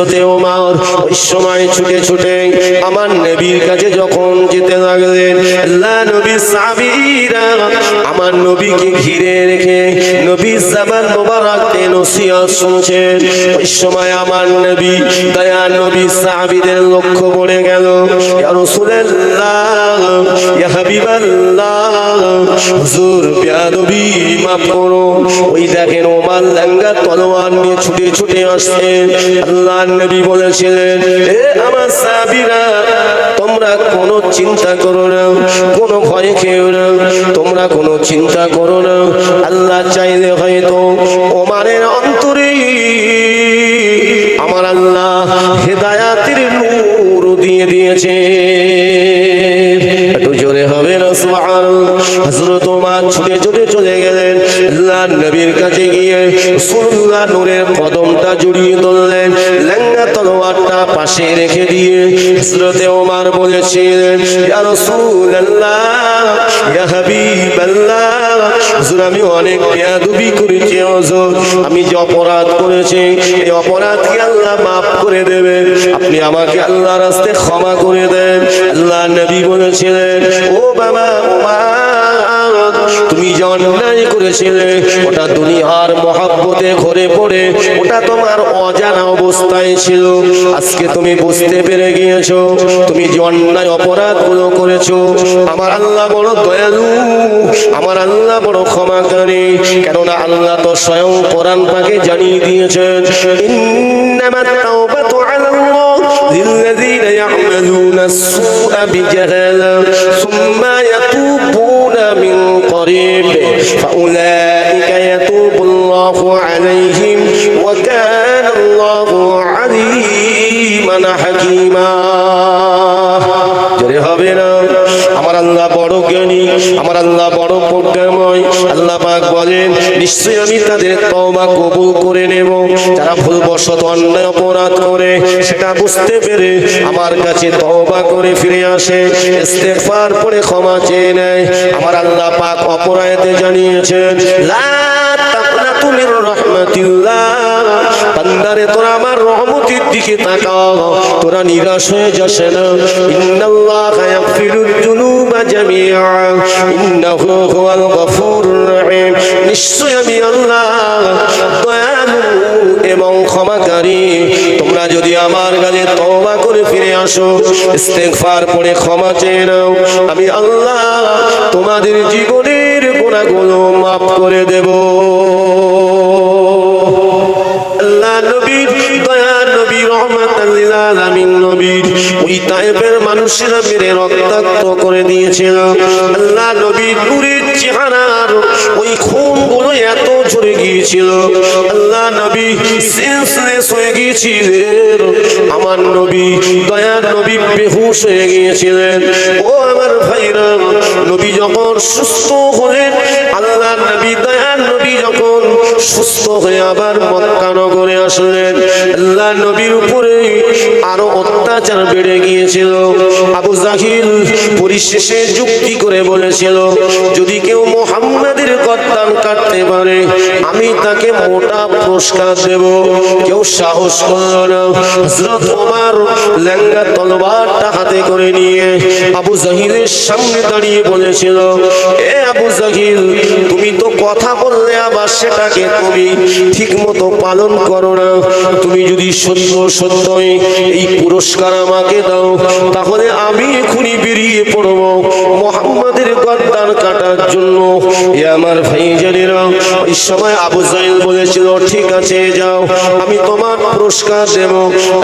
ওমর ওই সময় ছুটে ছুটে আমার নবীর কাছে যখন যেতে লাগলেন, আল্লাহ নবীর সাহাবীরা আমার নবীকে ঘিরে রেখে নবীর জবান মোবারকে নসিহত শুনছেন। ওই সময় আমার নবী দয়া নবীর সাহাবীদের লক্ষ্য পড়ে গেল, ইয়া রাসূলুল্লাহ, ইয়া হাবিবাল্লাহ, হুজুর বেয়াদবি মাফ করুন। ওই দেখেন ওমর ল্যাঙ্গা তলোয়ার নিয়ে ছুটে ছুটে আসছে। আল্লাহ নবী বলেছিলেন, এ আমার সাহাবীরা, তোমরা কোনো চিন্তা করো না, কোনো ভয় খেও না, তোমরা কোনো চিন্তা করো না। আল্লাহ চাইলে হয়তো ওমরের অন্তরে আমার আল্লাহ হেদায়াতের নূর দিয়ে দিয়েছে। একটু জোরে হবে না সুবহানাল্লাহ। হযরত ওমর ছুটে ছুটে চলে গেলেন, আল্লাহ নবীর কাছে গিয়ে রাসূলুল্লাহ নূরের কদমটা জড়িয়ে ধরলেন, ল্যাঙ্গা তলোয়ারটা পাশে রেখে দিয়ে হযরত ওমর বলেছিলেন, ইয়া রাসূলুল্লাহ, ইয়া হাবিবাল্লাহ, হুজুর আমি অনেক বেয়াদবি করেছি হুজুর, আমি যে অপরাধ করেছি এই অপরাধ কি আল্লাহ মাফ করে দেবেন? আপনি আমাকে আল্লাহর রাস্তায় ক্ষমা করে দেন। আল্লাহ নবী বলেছিলেন, ও বাবা ওমর, তুমি যে অন্যায় করেছিলে ওটা দুনিয়ার মহব্বতে ঘরে পড়ে ওটা তোমার অজানা অবস্থায় ছিল। আজকে তুমি বুঝতে পেরে গিয়েছো তুমি যে অন্যায় অপরাধগুলো করেছো। আমার আল্লাহ বড় দয়ালু, আমার আল্লাহ বড় ক্ষমাকারী। কেননা আল্লাহ তো স্বয়ং কোরআন পাকে জানিয়ে দিয়েছেন, ইন্নামাত তাওবাতু আলাল্লাহ লিল্লাযীনা ইয়া'মালুনা আস-সুআ বিজাহালা সুম্মা ইয়াতুবুনা মিন করিব ফাউলাইকা ইয়াতুবুল্লাহু আলাইহিম ওয়া কানাল্লাহু আলীমান হাকীমা। জোরে হবে না? আমার আল্লাহ বড় জ্ঞানী, আমার আল্লাহ বড় প্রজ্ঞাময়। আল্লাহ পাক বলেন, নিশ্চয়ই আমি তাদের তওবা কবুল করে নেব যারা ভুলবশত অন্যায় অপরাধ করে সেটা বুঝতে পেরে আমার কাছে তওবা করে ফিরে আসে, ইস্তেগফার করে ক্ষমা চেয়ে নেয়। আমার আল্লাহ পাক অপরাধে জানিয়েছেন, লা তাকনাতু মির রাহমাতিল্লাহ, বান্দারে তোরা আমার রহমতের দিকে তাকাও, তোরা নিরাশ হয়ে যাস না। ইন্নাল্লাহা ইয়াগফিরুয যুনুবা জামিআ ইন্নাহু হুয়াল গফুরুর রহিম। নিশ্চয় আমি আল্লাহ দয়ালু এবং ক্ষমাকারী। তোমরা যদি আমার কাছে তওবা করে ফিরে আসো, ইস্তেগফার পড়ে ক্ষমা চেয়ে নাও, আমি আল্লাহ তোমাদের জীবনের গুনাহগুলো মাফ করে দেব। আল্লাহ নবী দয়া নবী রহমাতাল লিল আলামিন নবী ওই তায়েফের মানুষেরা মেরে রক্তাক্ত করে দিয়েছিল। আল্লাহ নবীর নূরের চেহারার ওই খুনগুলো এত ঝরে গিয়েছিল, আল্লাহ নবী সেন্সলেস হয়ে গিয়েছিলেন। আমার নবী দয়ার নবী বেহুশ হয়ে গিয়েছিলেন। ও আমার ভাইরা, নবী যখন সুস্থ হলেন, আল্লাহ নবী দয়ার নবী যখন সুস্থ হয়ে আবার মক্কা নগরে আসলেন, আল্লাহ নবীর উপরে আরো অত্যাচার বেড়ে গিয়েছিল। আবু জাহিল পরিশেষে যুক্তি করে বলেছিল, যদি কেউ মুহাম্মাদের গর্দান কাটতে পারে আমি তাকে মোটা পুরস্কার দেব। কেউ সাহস করল না। হযরত ওমর ল্যাঙ্গা তলোয়ারটা হাতে করে নিয়ে আবু জাহিলের সামনে দাঁড়িয়ে বলেছিল, এ আবু জাহিল, তুমি তো কথা বললে আবার সেটাকে তুমি ঠিক মতো পালন করো না। তুমি যদি সত্য সত্যই এই পুরস্কার আমাকে দাও তাহলে আমি এখনই বেরিয়ে পড়ব মুহাম্মাদের গর্দান কাটার জন্য। এ আমার ভাইজানেরা, ওই সময় আবু জাহিল বলেছিল, ঠিক আছে যাও, আমি তোমার পুরস্কার দেব।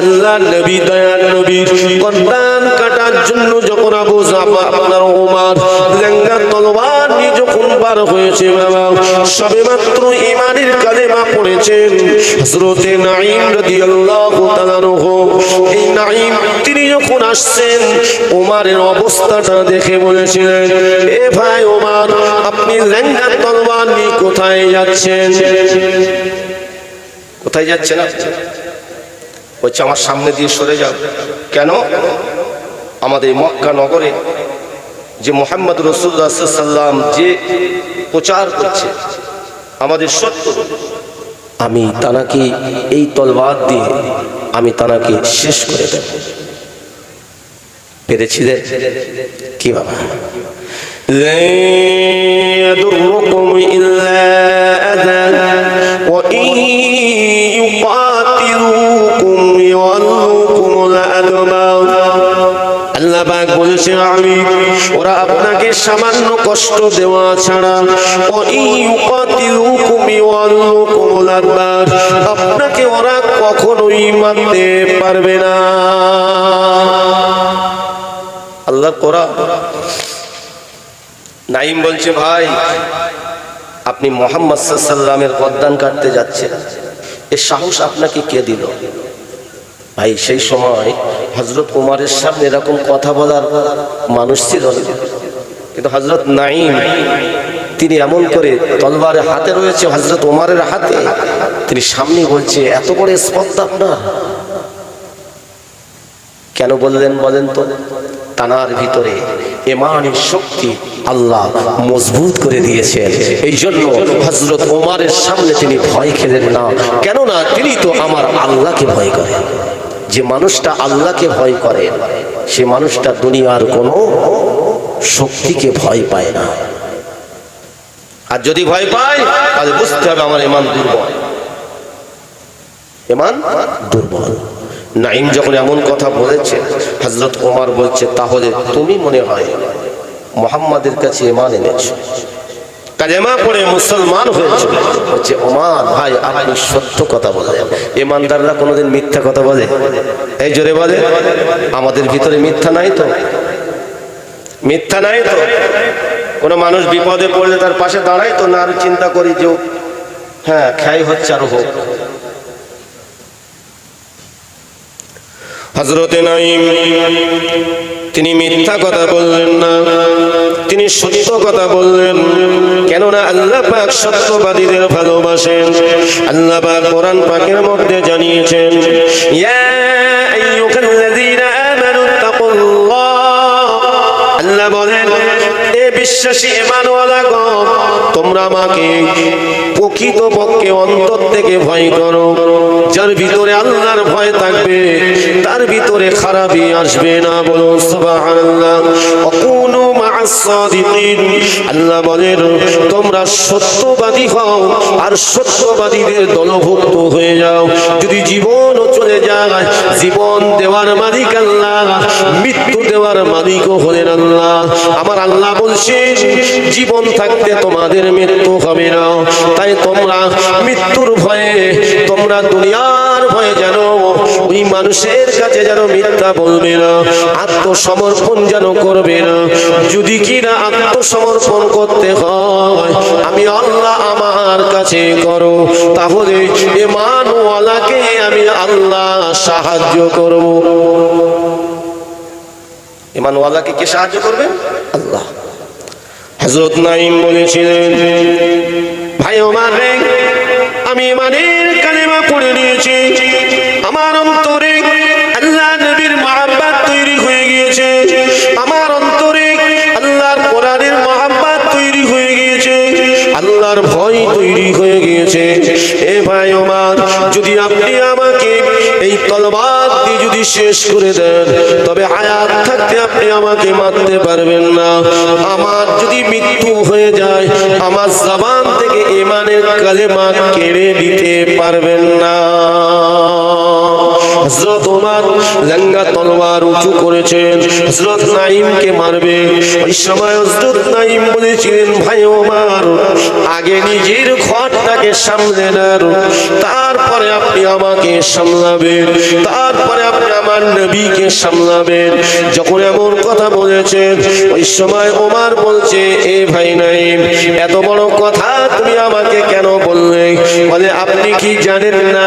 আল্লাহ নবী দয়ার নবী গর্দান কাটার জন্য যখন আপনার ওমর ল্যাঙ্গা তলোয়ার নিয়ে যখন বার হয়েছে, বাবা সবে মাত্র ঈমানের কালেমা পড়েছেন হযরতে নাঈম রাদিয়াল্লাহু তাআলা আনহু। এই নাঈম তিনি যখন আসছেন ওমরের অবস্থাটা দেখে বলেছিলেন, এ ভাই ওমর, আপনি ল্যাঙ্গা তলোয়ার নিয়ে কোথায় যাচ্ছেন? কোথায় যাচ্ছেন? বলছে, আমার সামনে দিয়ে সরে যাও। কেন? আমাদের মক্কা নগরে যে মুহাম্মদ রাসূলুল্লাহ সাল্লাল্লাহু আলাইহি ওয়াসাল্লাম যে প্রচার করছে আমাদের সত্য, আমি তা নাকি এই তলোয়ার দিয়ে আমি তাকে শেষ করে দেব। পেরেছিলেন কি বাবা? لا يضركم إلا أذى وإن يقاتلوكم يولوكم الأدبار। আল্লাহ পাক বলেছেন আমি ওরা আপনাকে সামান্য কষ্ট দেওয়া ছাড়া আপনাকে ওরা কখনোই মারতে পারবে না। আল্লাহ কোরআন। নাইম বলছে ভাই আপনি মুহাম্মদ সাল্লাল্লাহু আলাইহি ওয়াসাল্লামের গর্দান কাটতে যাচ্ছেন, এর সাহস আপনাকে কে দিল? ভাই সেই সময় হযরত ওমরের সামনে এরকম কথা বলার মানুষ ছিল না, কিন্তু হযরত নাইম তিনি এমন করে তলবারে হাতে রয়েছে হযরত ওমরের হাতে, তিনি সামনে বলছে এত বড় স্পর্ধা আপনার কেন বললেন বলেন তো? তানার ভিতরে ঈমানের শক্তি আল্লাহ মজবুত করে দিয়েছেন, এই জন্য হযরত ওমরের সামনে তিনি ভয় খেলেন না। কেননা তিনি তো আমার আল্লাহকে ভয় করেন। যে মানুষটা আল্লাহকে ভয় করে সে মানুষটা দুনিয়ার কোনো শক্তিকে ভয় পায় না। আর যদি ভয় পায় তাহলে বুঝতে হবে আমার ঈমান দুর্বল, ঈমান দুর্বল। নাইম যখন এমন কথা বলেছে হযরত ওমর বলছে তাহলে তুমি মনে হয় মুহাম্মাদের কাছে ঈমান এনেছো, কালেমা পড়ে মুসলমান হয়েছে। বলছে ওমর ভাই আপনি সত্য কথা বলেন, ঈমানদাররা কোনোদিন মিথ্যা কথা বলে? এই জোরে বলে। আমাদের ভিতরে মিথ্যা নাই তো? মিথ্যা নাই তো? কোন মানুষ বিপদে পড়লে তার পাশে দাঁড়াই তো না? আর চিন্তা করি যে হ্যাঁ খাই হচ্ছে আর হোক। হযরতে নাইম তিনি মিথ্যা কথা বললেন না, তিনি সত্য কথা বললেন। কেননা আল্লাহ পাক সত্যবাদীদের ভালোবাসেন। আল্লাহ পাক কোরআন পাকের মধ্যে জানিয়েছেন ইয়া আইয়ুহাল্লাযীনা আমানু তাকুল্লাহ। আল্লাহ বলেন এ বিশ্বাসী ঈমানওয়ালাগণ তোমরা আমাকে প্রকৃতপক্ষে অন্তর থেকে ভয় করো। যার ভিতরে আল্লাহর ভয় থাকবে তার ভিতরে খারাপই আসবে না। বলুন সুবহানাল্লাহ। ওয়াকুনু মা'আস সাদিকিন। আল্লাহ বলেন তোমরা সত্যবাদী হও আর সত্যবাদীদের দলভুক্ত হয়ে যাও। যদি জীবনও চলে যায়, জীবন দেওয়ার মালিক আল্লাহ, মৃত্যু দেওয়ার মালিকও হলেন আল্লাহ। আমার আল্লাহ বলছেন জীবন থাকতে তোমাদের মৃত্যু হবে না, তাই তোমরা মৃত্যুর ভয়ে, তোমরা দুনিয়ার ভয়ে যেন ওই মানুষের কাছে যেন মিথ্যা বলবে না, আত্মসমর্পণ যেন করবে না। যদি কিনা আত্মসমর্পণ করতে হয় আমি আল্লাহ আমার কাছে করো, তাহলে ঈমানওয়ালাকে আমি আল্লাহ সাহায্য করব। ঈমানওয়ালাকে কে সাহায্য করবে? আল্লাহ। হযরত নাইম বলেছিলেন ভাই ওমর রে আমি ঈমানের কালেমা পড়ে নিয়েছি, আমার অন্তরে আল্লাহ নবীর মহব্বত তৈরি হয়ে গিয়েছে, আমার অন্তরে আল্লাহর কোরআনের মহব্বত তৈরি হয়ে গিয়েছে, আল্লাহর ভয় তৈরি হয়ে গিয়েছে। এ ভাই ওমর যদি আপনি আমাকে এই তলবার দিয়ে যদি শেষ করে দেন তবে হায়াত থাকতে আপনি আমাকে মারতে পারবেন না। আমার যদি মৃত্যু হয়ে যায় আমার জবান থেকে ঈমানের কালেমা কেড়ে দিতে পারবেন না। হযরত ওমর লঙ্গা তলোয়ার উঁচু করেছেন হযরত নাইমকে মারবে। ওই সময় হযরত নাইম বলেছিলেন ভাই ওমর আগে নিজের ঘরটাকে সামলে নেন, তারপরে আপনি আমাকে সামলাবেন, তারপরে আপনি আমার নবীকে সামলাবেন। যখন এমন কথা বলেছেন ওই সময় ওমর বলছে এ ভাই নাইম এত বড় কথা তুমি আমাকে কেন বললে? বলে আপনি কি জানেন না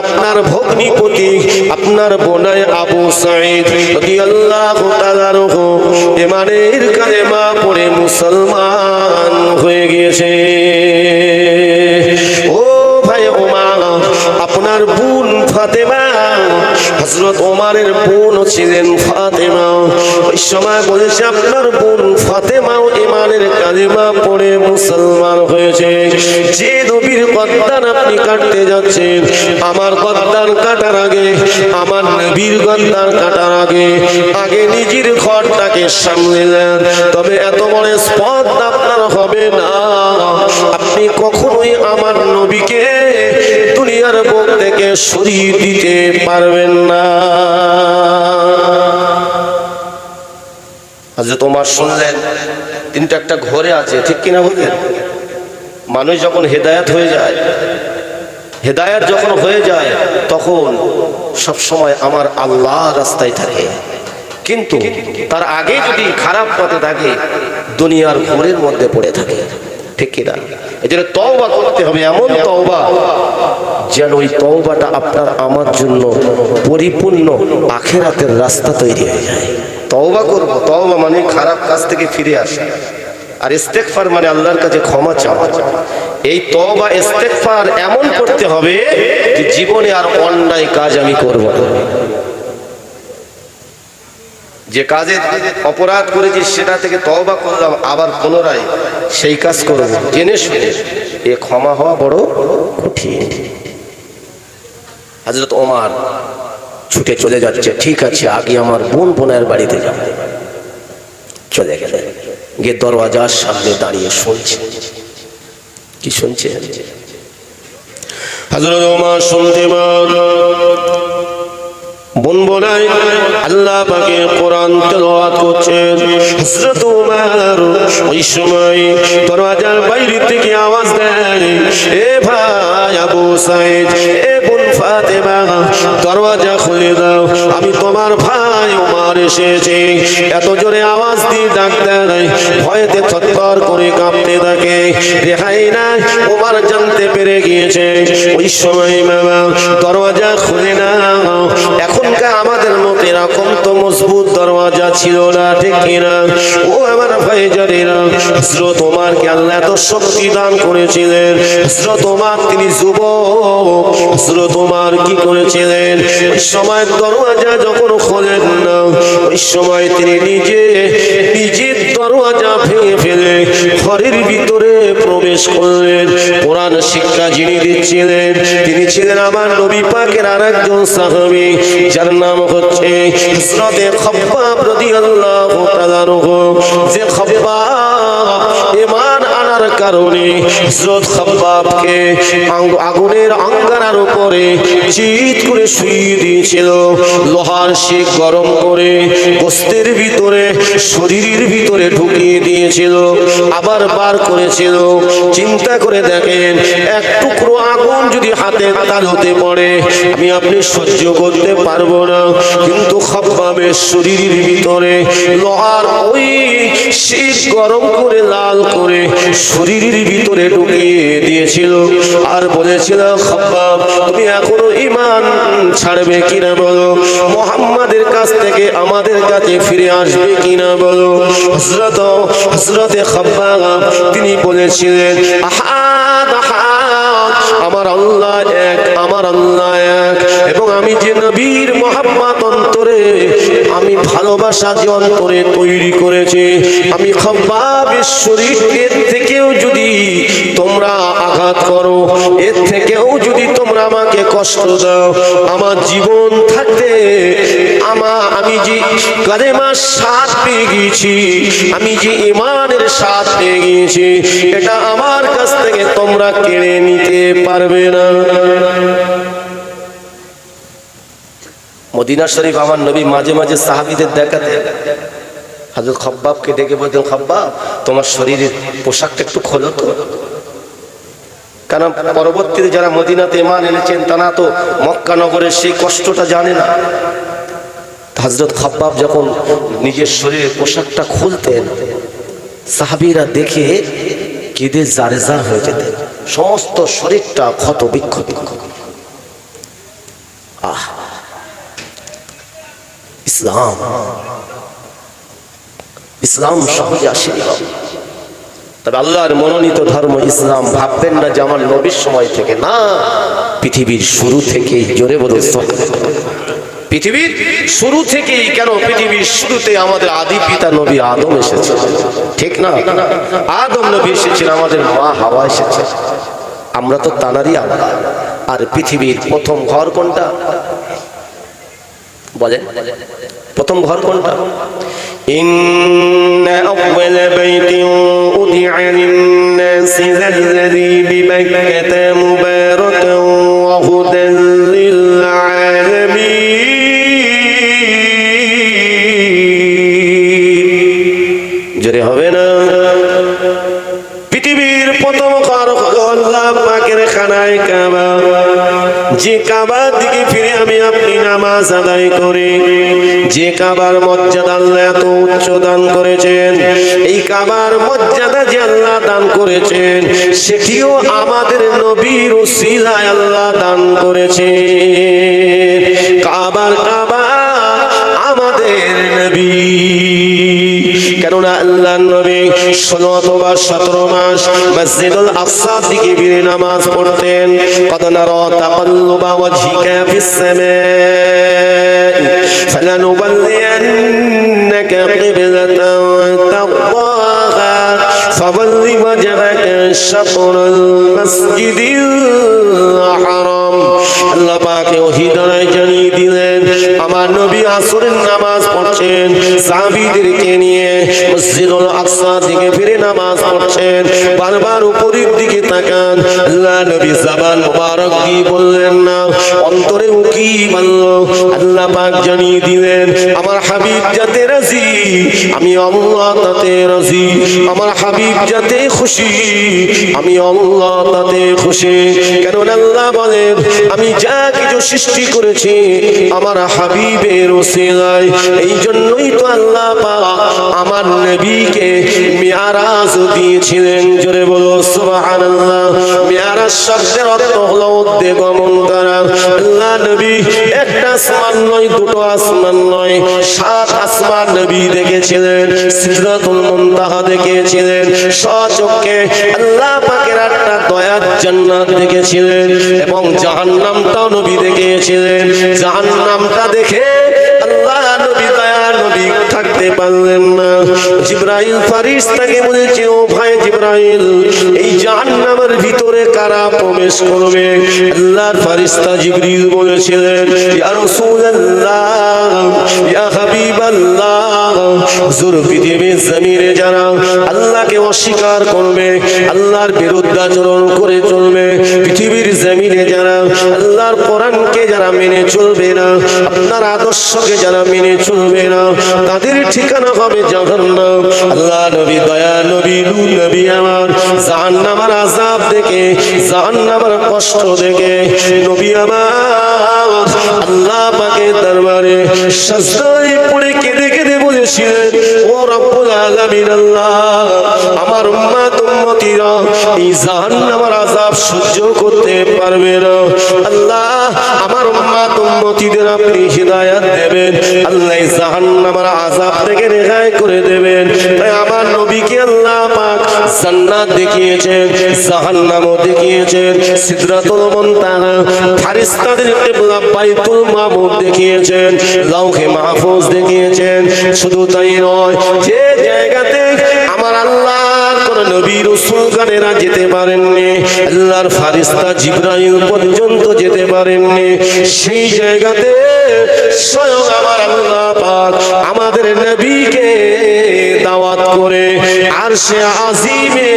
আপনার ভগ্নিপতি আপনার বোনাই আবু সাঈদ রাদিয়াল্লাহু তাআলা ঈমানের কালেমা পড়ে মুসলমান হয়ে গিয়েছে। ও ভাই ওমর আপনার বোন ফাতেমা হযরত ওমরের বোন ছিলেন ফাতেমা। ওই সময় বলেছে আপনার বোন ফাতেমাও ঈমানের কালিমা পড়ে মুসলমান হয়েছে। যে নবীর গর্দান আপনি কাটতে যাচ্ছেন, আমার গর্দান কাটার আগে, আমার নবীর গর্দান কাটার আগে আগে নিজের ঘরটাকে সামলে নেন, তবে এত বড় স্পর্ধা আপনার হবে না। আপনি কখনোই আমার নবীকে দুনিয়ার বুক থেকে সরিয়ে দিতে পারবেন না। হযরত ওমর শুনলেন, তিনি তো একটা ঘরে আছে, ঠিক কিনা বলেন? মানুষ যখন হেদায়েত হয়ে যায়, হেদায়েত যখন হয়ে যায় তখন সব সময় আমার আল্লাহ রাস্তায় থাকে, কিন্তু তার আগে যদি খারাপ পথে থাকে দুনিয়ার ঘোরের মধ্যে পড়ে থাকে, ঠিক কিনা? এই জন্য তওবা করতে হবে, এমন তওবা যেন ওই তওবাটা আপনার আমার জন্য পরিপূর্ণ আখিরাতের রাস্তা তৈরি হয়ে যায়। তওবা করব, তওবা মানে খারাপ কাজ থেকে ফিরে আসা, আর ইস্তেগফার মানে আল্লাহর কাছে ক্ষমা চাওয়া। এই তওবা ইস্তেগফার এমন করতে হবে যে জীবনে আর অন্যায় কাজ আমি করব না। যে কাজে অপরাধ করেছি সেটা থেকে তওবা করলাম, আবার পুনরায় সেই কাজ করব জেনে শুনে, এ ক্ষমা হওয়া বড় কঠিন। হযরত ওমর ছুটে চলে যাচ্ছে, ঠিক আছে আগে আমার বোনের বাড়িতে যাব। চলে গেলেন, গিয়ে দরওয়াজার সামনে দাঁড়িয়ে শুনছে। কি শুনছে? হযরত ওমর শুনতে পান বোন বোনাই আল্লাহ পাকের কোরআন তেলাওয়াত করছেন। হযরত ওমর ওই সময় দরওয়াজার বাইরে থেকে আওয়াজ দেয়, এ ভাই আবু সাইদ, এ বোন ফাতেমা, দরওয়াজা খুলে দাও, আমি তোমার ভাই ওমর এসেছে। এত জোরে আওয়াজ দিয়ে ডাক দেয়, ভয়েতে থরথর করে কাঁপতে থাকে। রেহাই নাই, ওমর জানতে পেরে গিয়েছে। ওই সময় বাবা দরওয়াজা খুলে নাও। এখনকার আমাদের মতো এরকম তো মজবুত দরওয়াজা ছিল না, ঠিক কিনা? ও আমার ভাইজানেরা, হযরত ওমরকে আল্লাহ এত শক্তি দান করেছিলেন। হযরত ওমর তিনি যুবক, হযরত ওমর কি করেছিলেন? ওই সময় দরওয়াজা যখন খোলেন না, ওই সময় তিনি নিজের দরওয়াজা ভেঙে ফেলে ঘরের ভিতরে প্রবেশ করলেন। কোরআন শিক্ষা যিনি দিচ্ছিলেন তিনি ছিলেন আমার নবী পাকের আরেকজন সাহাবী, যার নাম হচ্ছে হযরতে খাব্বাব রাদিয়াল্লাহু তাআলা আনহু। যে খাব্বাব ঈমান আনার কারণে হযরত খাব্বাবকে আগুনের আঙ্গারার উপরে চিৎ করে শুইয়ে দিয়েছিল, লোহার শিক গরম করে গোশতের ভিতরে শরীরের ভিতরে ঢুকিয়ে দিয়েছিল, আবার বার করেছিল। চিন্তা করে দেখেন, এক টুকরো আগুন যদি হাতের তালুতে পড়ে আমি আপনি সহ্য করতে পারবো না, কিন্তু খাব্বাবের শরীরের ভিতরে লোহার ওই শিক গরম করে লাল করে শরীরের ভিতরে ঢুকিয়ে দিয়েছিল, আর বলেছিল, খাব্বাব তুমি এখনো ঈমান ছাড়বে কিনা বলো, মুহাম্মাদের কাছ থেকে আমাদের কাছে ফিরে আসবে কিনা বলো। হযরতে খাব্বাব তিনি বলেছিলেন, আহাদ আহাদ, আমার আল্লাহ এক, আমার আল্লাহ এক, এবং আমি যে নবীর মুহাব্বত অন্তরে, আমি ভালোবাসা যে অন্তরে তৈরি করেছি, আমি খাব্বাবের শরীরের থেকেও যদি তোমরা আঘাত করো, এর থেকেও যদি তোমরা আমাকে কষ্ট দাও, আমার জীবন থাকতে আমি যে কালেমার স্বাদ পেয়ে গিয়েছি, আমি যে ঈমানের স্বাদ পেয়ে গিয়েছি, এটা আমার কাছ থেকে তোমরা কেড়ে নিতে পারবে না। মদিনা শরীফ আমার নবী মাঝে মাঝে সাহাবীদের দেখাতে হযরত খাব্বাবকে ডেকে বলতেন, খাব্বাব তোমার শরীরের পোশাকটা একটু খোলো তো, কারণ পরবর্তীতে যারা মদিনাতে ঈমান এনেছেন তারা তো মক্কা নগরের সেই কষ্টটা জানে না। হযরত খাব্বাব যখন নিজের শরীরের পোশাকটা খুলতেন, সাহাবীরা দেখে কেঁদে জারেজা হয়ে যেতেন, সমস্ত শরীরটা ক্ষত বিক্ষত। আহ, ইসলাম ইসলাম সহজে আসেনি। তবে আল্লাহর মনোনীত ধর্ম ইসলাম, ভাববেন না যে আমার নবীর সময় থেকে, না, পৃথিবীর শুরু থেকেই। জোরে বলুন পৃথিবীর শুরু থেকেই, কেন পৃথিবীর শুরুতে আমাদের আদি পিতা নবী আদম এসেছে, ঠিক না? আদম নবী এসেছেন, আমাদের মা হাওয়া এসেছে, আমরা তো তানারই আল্লাহ। আর পৃথিবীর প্রথম ঘর কোনটা বলেন? প্রথম ঘর কোনটা? ইন্না আউওয়ালা বাইতিন উদিআ লিন-নাসি লাল্লাযী বিবাক্কাতা মুবারাকান ওয়া হুদান লিল-আলামিন। জোরে হবে না? পৃথিবীর প্রথম ঘর হলো আল্লাহ পাকের খানায় কাবা। যে কাবার দিকে ফিরে আমি আপনি নামাজ আদায় করি, যে কাবার মর্যাদা আল্লাহ এত উচ্চ দান করেছেন, এই কাবার মর্যাদা যে আল্লাহ দান করেছেন, সেটিও আমাদের নবীর উসিলায় আল্লাহ দান করেছেন। কাবার কাবা আমাদের নবী, কেননা আল্লাহ নবী 16 অথবা 17 মাস মসজিদুল আকসার দিকে ফিরে নামাজ পড়তেন। কদ নারা তাকাল্লুবা ওয়াজহিকা ফিস সামাই ফালানুওয়াল্লিয়ান্নাকা কিবলাতান তারদাহা ফাওয়াল্লি ওয়াজহাকা শাতরাল মাসজিদিল হারাম। আল্লাহ পাক ওহী দ্বারা জানিয়ে দিলেন, আমার নবী আসরের নামাজ পড়ছেন, সাহাবীদেরকে নিয়ে মসজিদুল আকসা দিকে ফিরে নামাজ পড়ছেন। বারবার উপরের দিকে তাকান, আল্লাহ নবী জবান মুবারক দিয়ে বললেন না, অন্তরে উকি বলল। আল্লাহ পাক জানিয়ে দিলেন, আমার হাবিব যাতে রাজি, আমি আল্লাহ তাতে রাজি। আমার হাবিব যাতে খুশি, আমি আল্লাহ তাতে খুশি। কেননা আল্লাহ বলেন, আমি যা কিছু সৃষ্টি করেছি আমার হাবিবের ওসিলায়। এই জন্যই তো আল্লাহ পাক আমার নবীকে মিরাজ দিয়েছিলেন। জোরে বলো সুবহানাল্লাহ। মিরাজ শব্দের অর্থ হলো উদ্দে গমন করা। আল্লাহ নবী একটা আসমান নয়, দুটো আসমান নয়, 7 আসমান নবী দেখেছিলেন, সিদরাতুল মুনতাহা দেখেছিলেন, স্বচক্ষে আল্লাহ পাকের একটা দয়ার জান্নাত দেখেছিলেন, এবং জাহান্নামটাও নবী দেখেছিলেন। জাহান্নামটা দেখে আল্লাহ নবী দয়ার নবী থাকতে পারলেন না। জিবরাইল ফেরেশতাকে বলেছে, ও ভাই জিবরাইল, এই জাহান্নামের ভিতরে কারা প্রবেশ করবে? আল্লাহর ফেরেশতা জিবরিল বলেছিলেন, ইয়া রাসূলুল্লাহ, ইয়া হাবিবাল্লাহ, হুজুর পৃথিবীর জমিনে যারা আল্লাহকে অস্বীকার করবে, আল্লাহর বিরুদ্ধে আচরণ করে চলবে, পৃথিবীর জমিনে যারা আল্লাহর কোরআনকে যারা মেনে চলবে না, আপনার আদর্শকে যারা মেনে চলবে না, তাদের ঠিকানা হবে জাহান্নাম। আল্লাহ নবী দয়া নবী নূর নবী আমার জাহান্নামের আযাব দেখে, জাহান্নামের কষ্ট দেখে নবী আমার আল্লাহ পাকের দরবারে সিজদায় পড়ে কেঁদে কেঁদে বলেছিলেন, ও রব্বুল আলামিন, আল্লাহ আমার উম্মত উম্মতিরা এই জাহান্নামের আযাব সহ্য করতে পারবে না। আল্লাহ আমার উম্মত উম্মতিদের আপনি হিদায়াত দেবেন, আল্লাহ জাহান্নামের আযাব থেকে রেহাই করে দেবেন। তাই আমার নবীকে আল্লাহ পাক জান্নাত দেখিয়েছেন, জাহান্নামও দেখিয়েছেন, সিদরাতুল মুনতাহা, ফেরেশতাদের কিবলা বাইতুল মামুর দেখিয়েছেন, লাউহে মাহফুজ দেখিয়েছেন। শুধু তাই নয়, যে জায়গাতে আমার আল্লাহর কোন নবী রাসূলগণেরা যেতে পারেননি, আল্লাহর ফেরেশতা জিবরাইল পর্যন্ত যেতে পারেননি, সেই জায়গাতে স্বয়ং আমার আল্লাহ পাক আমাদের নবীকে দাওয়াত করে আরশে আজিমে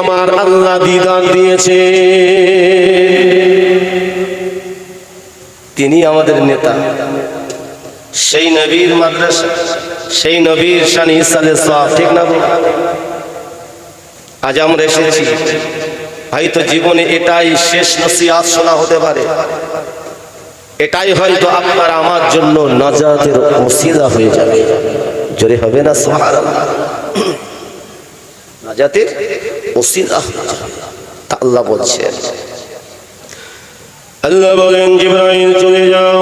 আমার আল্লাহ দিদার দিয়েছে। তিনি আমাদের নেতা, সেই নবীর মাদ্রাসা, সেই নবীর শান ইসালে সওয়াব, ঠিক না? আজ আমরা এসেছি, হয়তো জীবনে এটাই শেষ নসিহত শোনা হতে পারে, এটাই হয়তো আপনার আমার জন্য নাজাতের ওসিলা হয়ে যাবে। জোরে হবে না সুবহানাল্লাহ? নাজাতের ওসিলা তা আল্লাহ বলছেন। আল্লাহ বলেন, জিবরাইল চলে যাও।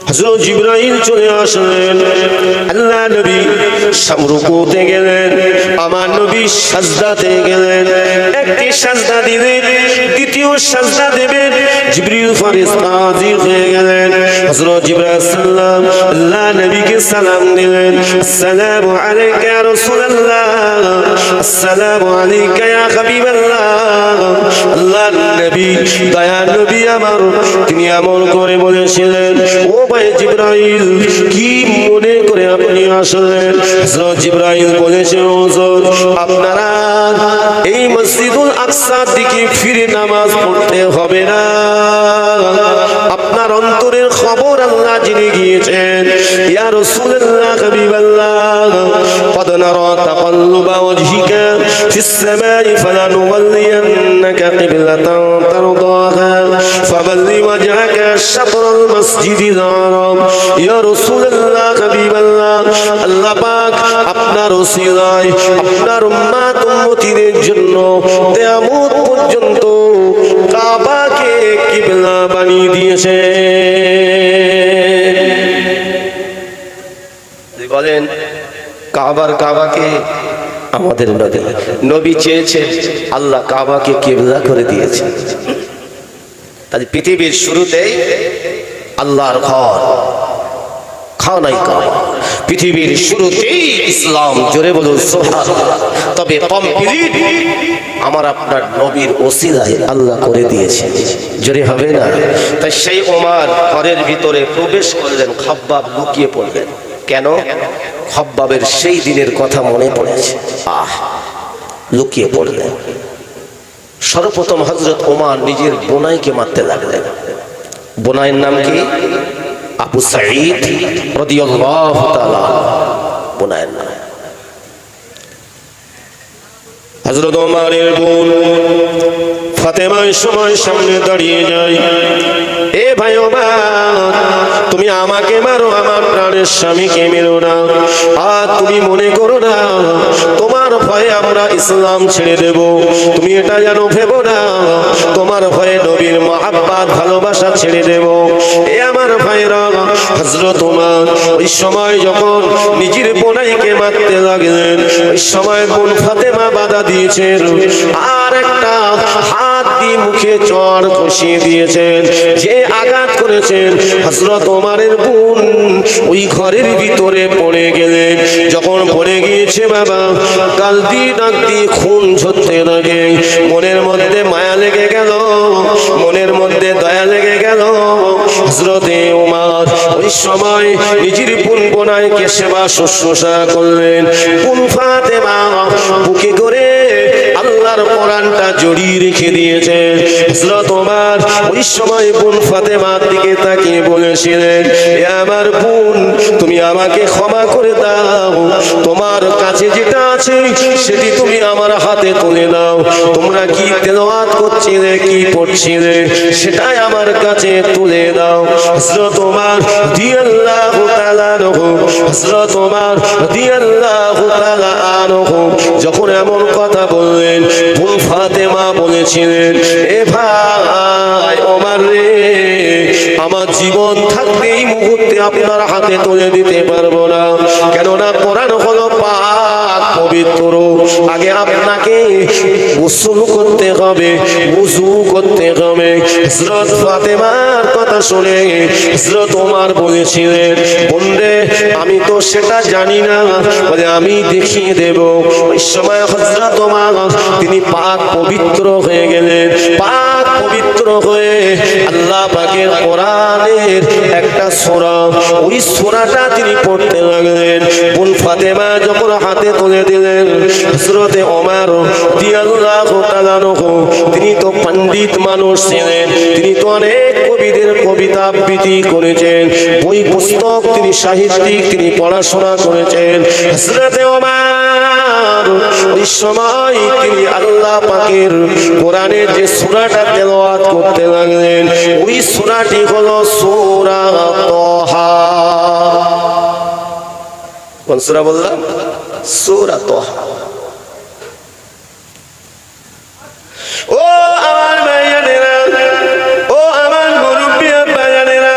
হযরত জিবরাইল চলে আসলেন, আল্লাহ নবী রুকুতে গেলেন, আমার নবী সাজদাতে গেলেন। একটি সাজদা দিলেন, দ্বিতীয় সাজদা দেবেন, জিবরিল ফেরেশতা হাজির হয়ে গেলেন। হযরত জিবরাইল সালাম আল্লাহ নবীকে সালাম দিলেন, আসসালামু আলাইকা ইয়া রাসূলুল্লাহ, আসসালামু আলাইকা ইয়া হাবিবাল্লাহ। আল্লাহ নবী দয়া নবী আমার তিনি আমল করে বলেছিলেন, ও ভাই জিবরাইল কি মনে করে আপনি আসলেন? হযরত জিবরাইল বলেছেন, হুজুর আপনারা এই মসজিদুল আকসার দিকে ফিরে নামাজ পড়তে হবে না, আপনার অন্তরের খবর আল্লাহ জেনে গিয়েছেন। ইয়া রাসূলুল্লাহ হাবিবাল্লাহ قد نرى تقلب وجهك في السماء فلنولينك قبلة ترضاها فول وجهك شطر المسجد الحرام يا رسول الله حبيب الله আল্লাহ পাক আপনার ওসিলায় আপনার উম্মত উম্মতিদের জন্য কিয়ামত পর্যন্ত কাবাকে কিবলা বানিয়ে দিয়েছে। বলেন কাবাকে আমাদের নবী চেয়েছে, আল্লাহ কাবাকে কিবলা করে দিয়েছে। তাই পৃথিবীর শুরুতেই আল্লাহর ঘর খানায় কাবা, পৃথিবীর শুরুতেই ইসলাম, জোরে বলুন সুবহানাল্লাহ। তবে কমপ্লিট আমার আপনার নবীর ওসিলায় আল্লাহ করে দিয়েছে, জোরে হবে না? তাই সেই ওমর ঘরের ভিতরে প্রবেশ করলেন, খাব্বাব লুকিয়ে পড়লেন। কেন? খাব্বাবের সেই দিনের কথা মনে পড়েছে, লুকিয়ে পড়লেন। সর্বপ্রথম হযরত ওমর নিজের বোনাইকে মারতে লাগলেন। বোনাইয়ের নাম কি? আবু সাঈদ রাদিয়াল্লাহু তাআলা, বোনাইয়ের নাম। হযরত ওমরের বোন ফাতেমা সময় সামনে দাঁড়িয়ে যায়, এ ভাই ওমর তুমি আমাকে মারো, আমার প্রাণের স্বামীকে মেরো না। আর তুমি মনে করো না তোমার ভয়ে আমরা ইসলাম ছেড়ে দেব, তুমি এটা জানো ভেবো না তোমার ভয়ে নবীর মহাব্বত ভালোবাসা ছেড়ে দেব। এ আমার ভাইরা, হযরত ওমর ওই সময় যখন নিজের বোনাইকে মারতে লাগলেন, ওই সময় বোন ফাতেমা বাধা দিয়েছেন, আর একটা হাত দিয়ে মুখে চড় কষিয়ে দিয়েছেন। যে আঘাত করেছেন হযরত ওমরের বোন ওই ঘরের ভিতরে পড়ে গেলেন। যখন পড়ে গিয়েছে বাবা, গাল দিয়ে নাক দিয়ে খুন ঝরতে লাগে। মনের মধ্যে মায়া লেগে গেল, মনের মধ্যে দয়া লেগে গেল। হযরতে ওমর ওই সময় নিজের বোন বোনাইকে সেবা শুশ্রূষা করলেন। বোন ফাতেমা বুকে করে আল্লাহর কোরআনটা জড়িয়ে রেখে দিয়েছে। হযরত ওমর ওই সময় বোন ফাতেমার দিকে তাকিয়ে বলেছিলেন, এ আমার বোন তুমি আমাকে ক্ষমা করে দাও, তোমার কাছে যেটা আছে সেটি তুমি আমার হাতে তুলে দাও। তোমরা কি তেলাওয়াত করছিলে, কি পড়ছিলে সেটাই আমার কাছে তুলে দাও। হযরত ওমর রাদিয়াল্লাহু তাআলা আনহু, হযরত ওমর রাদিয়াল্লাহু তাআলা আনহু যখন এমন কথা বললেন, বোন ফাতেমা বলেছিলেন, এ ভাই ওমর রে, আমার জীবন থাকতে এই মুহূর্তে আপনার হাতে তুলে দিতে পারবো না, কেননা কোরআন হলো পাক পবিত্র। আগে আপনাকে গোসল করতে হবে, ওযু করতে হবে। হযরত ফাতেমার কথা শুনে হযরত ওমর বলেছিলেন, বোন রে আমি তো সেটা জানি না, বলে আমি দেখিয়ে দেব। ওই সময় হযরত ওমর তিনি পাক পবিত্র হয়ে গেলেন। পাক পবিত্র হয়ে আল্লাহ পাকের কোরআনের একটা সূরা, ওই সূরাটা তিনি পড়তে লাগলেন। বোন ফাতেমা যখন হাতে তুলে দিলেন, হযরতে ওমর রাদিয়াল্লাহু তাআলা আনহু তিনি তো পণ্ডিত মানুষ ছিলেন, তিনি তো অনেক কবিদের কবিতা আবৃত্তি করেছেন, বই পুস্তক তিনি সাহিত্যিক, তিনি পড়াশোনা করেছেন। হযরতে ওমর ওই সময় তিনি আল্লাহ পাকের কোরআনের যে সূরাটা তেলাওয়াত করতে লাগলেন, ওই সূরাটি হলো সূরা তাহা। কোন সূরা বললাম? সূরা তাহা। ও আমার ভাইয়েরা, ও আমার মুরব্বি ভাইয়েরা,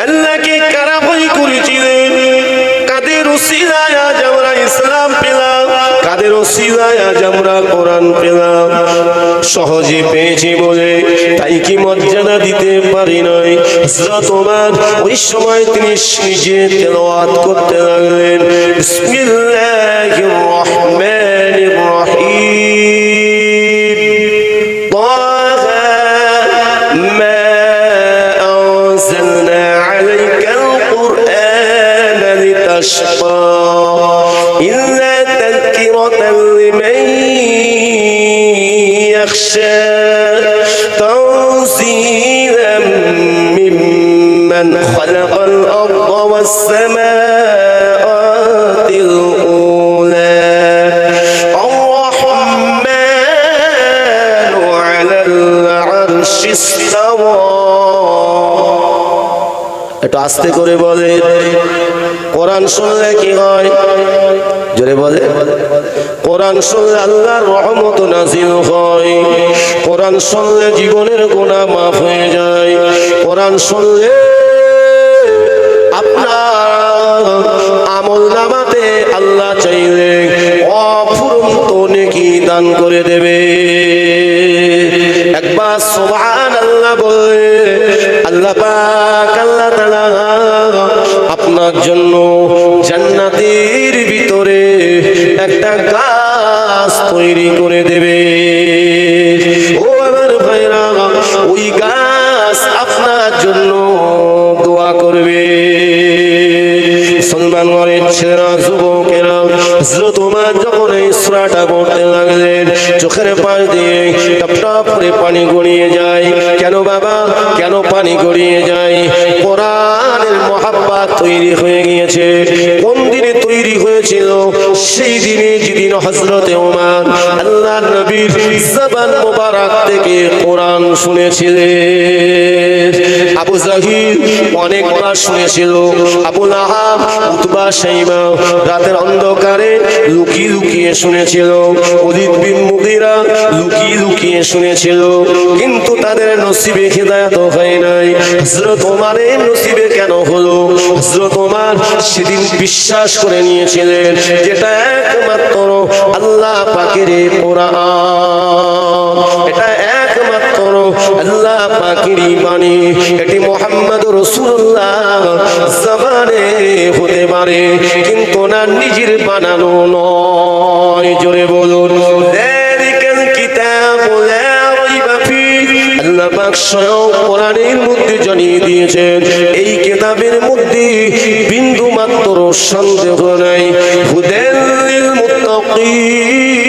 আল্লাহকে কারা ভয় করেছিলেন? কাদের উসিলায় আজ আমরা ইসলাম পেলাম? কাদের উসিলায় আজ আমরা কোরআন পেলাম, সহজে পেয়েছি বলে তাই কি মর্যাদা দিতে পারি নাই। হযরত ওমর ওই সময় তিনি নিজে তেলাওয়াত করতে লাগলেন, বিসমিল্লাহির রহমানির রহিম, তাহা মা আনজালনা আলাইকাল কুরআনা লিতাশকা ইল্লা তাযকিরাতান লিমান ইয়াখশা তানসীলাম মিম্মান খালাকাল আরদা ওয়াস সামাওয়াতিল উলা আর-রাহমানু আলাল আরশি ইসতাওয়া। একটু আস্তে করে বলে, কোরআন শুনলে কি হয়? জোরে বলে, কোরআন শুনলে আল্লাহর রহমত নাযিল হয়, কোরআন শুনলে জীবনের গুনাহ মাফ হয়ে যায়, কোরআন শুনলে আপনার আমলনামাতে আল্লাহ চাইলে অফুরন্ত নেকি দান করে দেবে। একবার সুবহানাল্লাহ বলে, আল্লাহ পাক আল্লাহ তাআলা আপনার জন্য জান্নাতের ভিতরে একটা গাছ তৈরি করে দেবে। ও আমার ভাইরা, ওই গাছ আপনার জন্য দোয়া করবে। মুসলমান ঘরের ছেলেরা, যুবকেরা, হযরত ওমর যখন এই সূরাটা পড়তে লাগলেন, চোখের পাশ দিয়ে টপ টপ করে পানি গড়িয়ে যায়। কেন বাবা, কেন পানি গড়িয়ে যায়? কোরআনের মহাব্বত তৈরি হয়ে গিয়েছে। কোন দিনে তৈরি হয়েছিল? সেই দিনে যেদিন হযরতে ওমর আল্লাহর নবীর জবান মোবারক থেকে কোরআন শুনেছিলেন। আবু জাহিল অনেকবার শুনেছিল, আবু লাহাব, উতবা, শাইবা রাতের অন্ধকারে লুকিয়ে লুকিয়ে শুনেছিল, ওলীদ বিন মুগীরা লুকিয়ে লুকিয়ে শুনেছিল, কিন্তু তাদের নসিবে হিদায়াত হয় নাই। হযরত ওমরের নসিবে কেন হলো? হযরত ওমর সেদিন বিশ্বাস করে নিয়েছিলেন যেটা একমাত্র আল্লাহ পাকের কোরআন, এটা একমাত্র আল্লাহ পাকেরই বাণী, এটি মুহাম্মদ রাসূলুল্লাহ জবানে হতে পারে, কিন্তু না নিজের বানানো নয়। জোরে বলুন, যালিকাল কিতাবু লা রাইবা ফীহি। আল্লাহ পাক স্বয়ং কোরআনের মধ্যে জানিয়ে দিয়েছেন, এই কিতাবের মধ্যে বিন্দু মাত্র সন্দেহ নাই। হুদাল লিল মুত্তাকিন,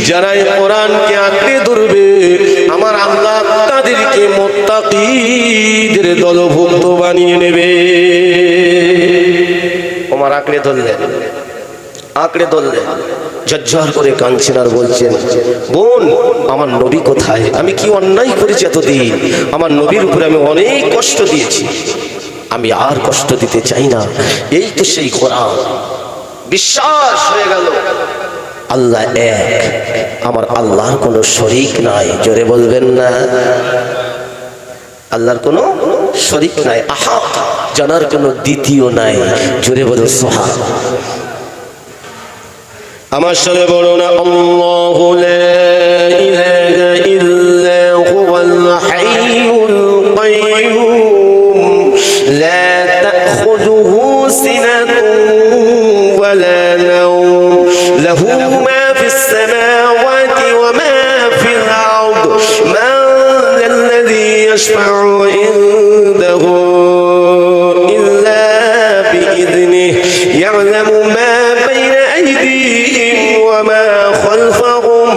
যারা কোরআনকে আঁকড়ে ধরবে আমার আল্লাহ তাদেরকে মুত্তাকিদের দলভুক্ত বানিয়ে নেবে। ওমর আঁকড়ে ধরলেন, আঁকড়ে ধরলেন, ঝরঝর করে কাঁদছেন আর বলছেন, বোন আমার নবী কোথায়? আমি কি অন্যায় করেছি এতদিন? আমার নবীর উপরে আমি অনেক কষ্ট দিয়েছি, আমি আর কষ্ট দিতে চাই না। এই তো সেই কোরআন। বিশ্বাস হয়ে গেল আল্লাহ এক, আমার আল্লাহর কোনো শরীক নাই। জোরে বলবেন না, আল্লাহর কোনো শরীক নাই, আহা, জানার কোনো দ্বিতীয় নাই। জোরে বলুন সুবহানাল্লাহ। আমার সাথে বলো না, আল্লাহু লা ইলাহা ইল্লা হুয়াল হাইয়ুল কাইয়্যুম লা তাখুযুহু সিনাতুন ওয়া লা নাওম লাহু মা ফিস সামাওয়াতি ওয়া মা ফিল আরদ মান যাল্লাযী ইয়াশফা'ু ইনদাহু ইল্লা বিইذনিহি ইয়া'লামু মা বাইনা আইদিহিম ওয়া মা খালফাহুম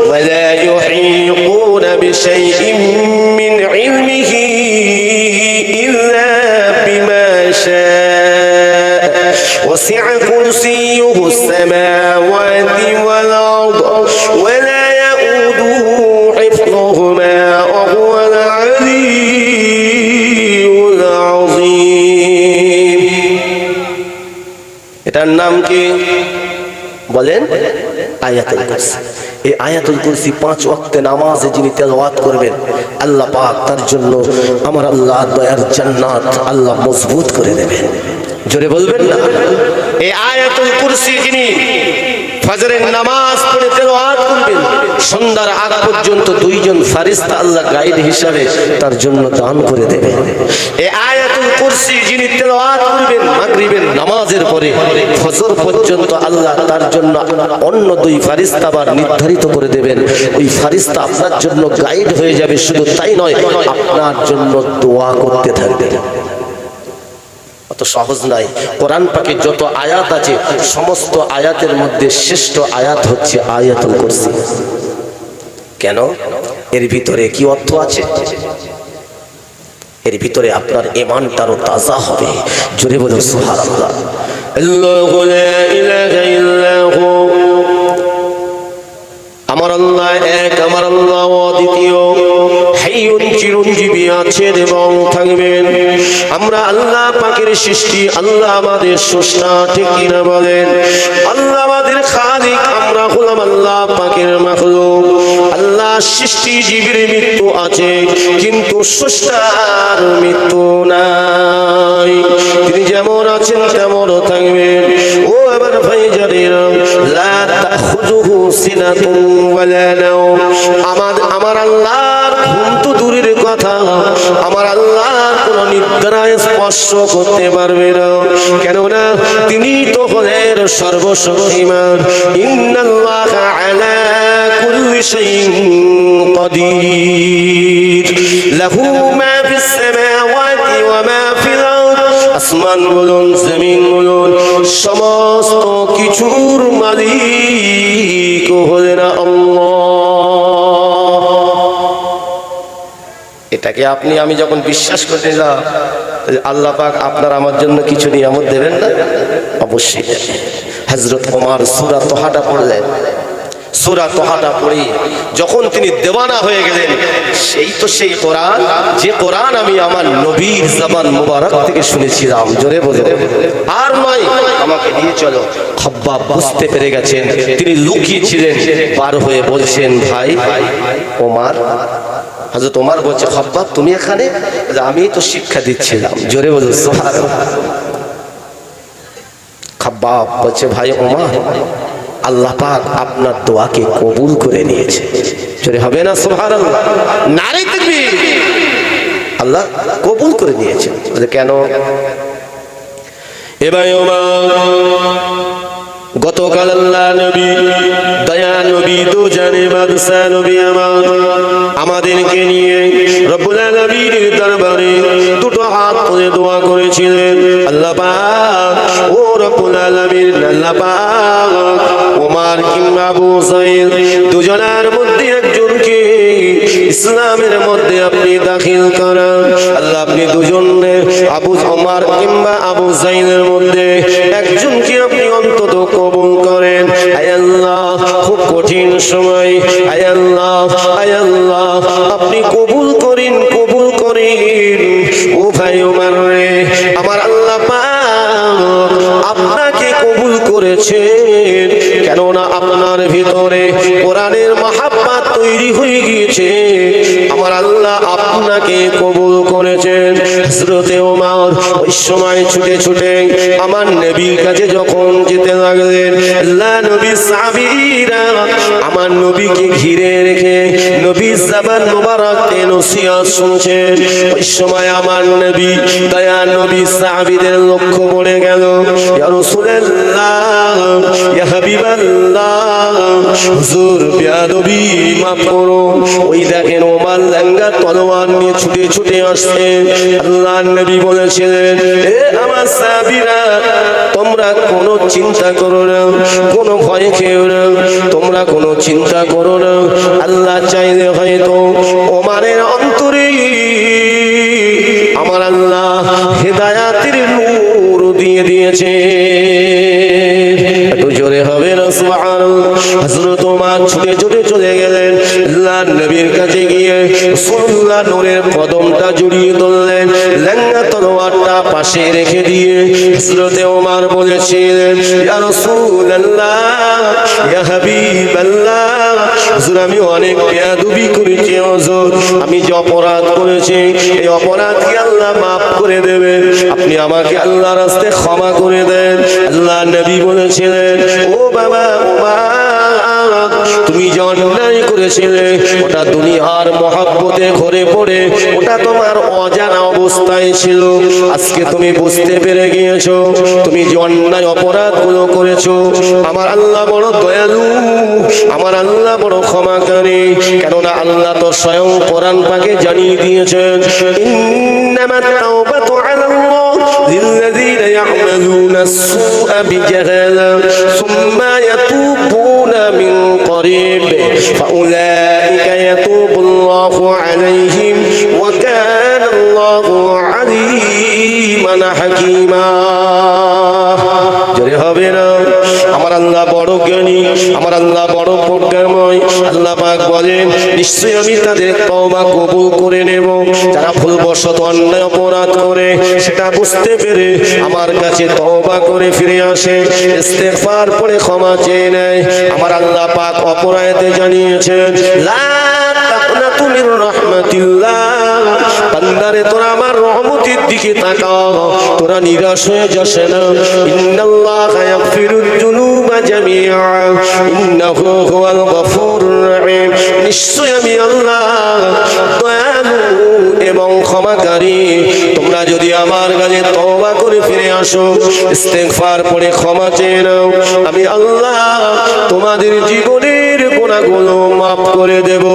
ওয়া লা ইউহীতুনা বিশাইইন মিন ইলমিহি ইল্লা বিমা শাআ ওয়াসি'a কুরসিয়্যুহু السماوات والأرض ولا يؤوده حفظهما وهو العلي العظيم। এটার নাম কি বলেন? আয়াতুল কুরসি। এই আয়াতুল কুরসি 5 ওয়াক্তে নামাজে যিনি তেলাওয়াত করবেন আল্লাহ পাক তার জন্য আমার আল্লাহ দয়ার জান্নাত আল্লাহ মজবুত করে দেবেন। জোরে বলবেন না, এই আয়াতুল কুরসি যিনি ফজরের নামাজ পড়ে তেলাওয়াত করবেন, সন্ধ্যার আগ পর্যন্ত দুইজন ফেরেশতা আল্লাহ গাইড হিসাবে তার জন্য দান করে দেবেন। এই আয়াতুল কুরসি যিনি তেলাওয়াত করবেন মাগরিবের নামাজের পরে ফজর পর্যন্ত আল্লাহ তার জন্য অন্য দুই ফেরেশতা আবার নির্ধারিত করে দেবেন। ওই ফেরেশতা আপনার জন্য গাইড হয়ে যাবে, শুধু তাই নয় আপনার জন্য দোয়া করতে থাকবে। অত সহজ নাই। কোরআন পাকে যত আয়াত আছে সমস্ত আয়াতের মধ্যে শ্রেষ্ঠ আয়াত হচ্ছে আয়াতুল কুরসি। কেন? এর ভিতরে কি অর্থ আছে? এর ভিতরে আপনার ঈমানটারও তাজা হবে। জোরে বলুন সুবহানাল্লাহ। আল্লাহু লা ইলাহা ইল্লাহু, আমার আল্লাহ এক, আমার আল্লাহ অদ্বিতীয়, হাইয়ুন চিরঞ্জীবী আছেন এবং থাকবেন। আমরা আল্লাহ পাকের সৃষ্টি, আল্লাহ আমাদের স্রষ্টা, ঠিক কিনা বলেন? আল্লাহ আমাদের খালিক, আমরা হলাম আল্লাহ পাকের মাখলুক। আল্লাহ সৃষ্টি জীবের মৃত্যু আছে কিন্তু স্রষ্টার মৃত্যু নাই। তিনি যেমন আছেন তেমন থাকবেন। ও আমার ভাইজানেরা, লা তাখুযুহু সিনাতুন ওয়ালা নাওম, আমার আল্লাহর ঘুম তো দূরের কথা, আমার আল্লাহ কোন নিদ্রায় স্পর্শ করতে পারবে না। কেননা তিনি তো হলেন সর্বশক্তিমান। ইন্নাল্লাহা আলা কুল্লি শাইইন কাদির, লাহু মা ফিস সামাওয়াতি ওয়া মা ফিল আরদ, আসমান বলুন জমিন বলুন সমস্ত কিছুর মালিক হলেন আল্লাহ। এটাকে আপনি আমি যখন বিশ্বাস করতে যাব, আল্লাহ পাক আপনার আমার জন্য কিছু নিয়ামত দেবেন না? অবশ্যই দেবেন। হযরত ওমর সূরা তোহাটা পড়লেন, সূরা তোহাটা পড়ে যখন তিনি দেওয়ানা হয়ে গেলেন, সেই কোরআন, যে কোরআন আমি আমার নবীর জবান মুবারক থেকে শুনেছিলাম। জোরে বলে আর নয়, আমাকে নিয়ে চলো। খাব্বাব বুঝতে পেরে গেছেন, তিনি লুকিয়েছিলেন, পার হয়ে বলছেন, ভাই ওমর। হযরত ওমর বলছে, খাব্বাব তুমি এখানে? আমি তো শিক্ষা দিচ্ছিলাম। জোরে বলো সুবহানাল্লাহ। খাব্বাব বলছে, ভাই ওমর, আল্লাহ পাক আপনার দোয়াকে কবুল করে নিয়েছে। জোরে হবে না সুবহানাল্লাহ? নারে তাকবীর। আল্লাহ কবুল করে নিয়েছে। বলে কেন? এবার গতকাল আল্লাহ নবী, দয়া নবী, দু জানে বাদশা নবী আমাদেরকে নিয়ে রব্বুল আলামিনের দরবারে দুটো হাত তুলে দোয়া করেছিলেন। আল্লাহ পাক, ও রব্বুল আলামিন, আল্লাহ পাক ওমর কিংবা আবু সাঈদ দুজনের মধ্যে একজনকে ইসলামের মধ্যে আপনি দাখিল করেন। আল্লাহ আপনি দুজনে আবু ওমর কিংবা আবু সাঈদের মধ্যে একজনকে আপনি অন্তত কবুল করেন। আয় আল্লাহ, খুব কঠিন সময়, আয় আল্লাহ, আয় আল্লাহ, আপনি কবুল করেন, কবুল করেন। ও ভাই ওমর রে, আমার আল্লাহ পাক আপনাকে কবুল করেছেন, কেননা আপনার ভিতরে কোরআনের মহাব্বত তৈরি হয়ে গিয়েছে। আমার আল্লাহ আপনাকে কবুল করেছেন। হযরত ওমর ওই সময় ছুটে ছুটে আমার নবীর কাছে যখন যেতে লাগলেন, আল্লাহ নবীর সাহাবীরা আমার নবীকে ঘিরে রেখে নবীর জবান মুবারকে নসিহত শুনছেন। ওই সময় আমার নবী, দয়া নবী সাহাবীদের লক্ষ্য পড়ে গেল। ইয়া রাসূলুল্লাহ, ইয়া হাবিবাল্লাহ, হুজুর বেয়াদবি মাফ করো। ওই দেখেন ওমর লেঙ্গা তলোয়ার নিয়ে ছুটে ছুটে আসছে। আল্লাহর নবী বলেছিলেন, এ আমার সাহাবীরা, তোমরা কোনো চিন্তা করো না, কোনো ভয় খেও না, তোমরা কোনো চিন্তা করো না। আল্লাহ চাইলে হয়তো ওমরের অন্তরে আমার আল্লাহ হেদায়াতের নূর দিয়ে দিয়েছে। একটু জোরে হবে না সুবহানাল্লাহ। হযরত ওমর ছুটে ছুটে চলে গেলেন, আল্লাহর নবীর কাছে গিয়ে রাসূলুল্লাহ নূরের কদমটা জড়িয়ে ধরলেন। ল্যাংড়া তলোয়ারটা পাশে রেখে দিয়ে হযরতে ওমর বলেছিলেন, ইয়া রাসূলুল্লাহ, ইয়া হাবিবাল্লাহ, হুজুর আমি অনেক বেয়াদবি করেছি হুজুর, আমি যে অপরাধ করেছি এই অপরাধ কি আল্লাহ মাফ করে দেবেন? আপনি আমাকে আল্লাহর রাস্তায় ক্ষমা করে দেন। আল্লাহ নবী বলেছিলেন, ও বাবা ওমর, তুমি যে অন্যায় করেছিলে ওটা দুনিয়ার মহব্বতে ঘরে পড়ে ওটা তোমার অজানা অবস্থায় ছিল। আজকে তুমি বুঝতে পেরে গিয়েছো তুমি যে অন্যায় অপরাধগুলো করেছো। আমার আল্লাহ বড় দয়ালু, আমার আল্লাহ বড় ক্ষমাকারী। কেননা আল্লাহ তো স্বয়ং কোরআন পাকে জানিয়ে দিয়েছেন, ইন্নামাত তাওবাতু আলাল্লাহ লিল্লাযীনা ইয়া'মালুনা আস-সুআ বিজাহালা সুম্মা ইয়াতুবুনা মিন قريب فأولئك يتوب الله عليهم وكان الله عليما حكيما জোরে হবে না? আমার আল্লাহ বড় জ্ঞানী, আমার আল্লাহ বড় প্রজ্ঞাময়। আল্লাহ পাক বলেন, নিশ্চয়ই আমি তাদের তওবা কবুল করে নেব যারা ভুলবশত অন্যায় অপরাধ করে সেটা বুঝতে পেরে আমার কাছে তওবা করে ফিরে আসে, ইস্তেগফার করে ক্ষমা চেয়ে নেয়। আমার আল্লাহ পাক অপরাধে জানিয়েছেন, লা তাকনাতু মির রাহমাতিল্লাহ, বান্দারে তোরা আমার রহমতের দিকে তাকাও, তোরা নিরাশ হয়ে যাস না। ইন্নাল্লাহা ইয়াগফিরুয যুনুবা জামিআ ইন্নাহু হুয়াল গফুরুর রহিম, নিশ্চয় আমি আল্লাহ দয়ালু এবং ক্ষমাকারী। তোমরা যদি আমার কাছে তওবা করে ফিরে আসো, ইস্তেগফার পড়ে ক্ষমা চেয়ে নাও, আমি আল্লাহ তোমাদের জীবনের গুনাহগুলো মাফ করে দেব।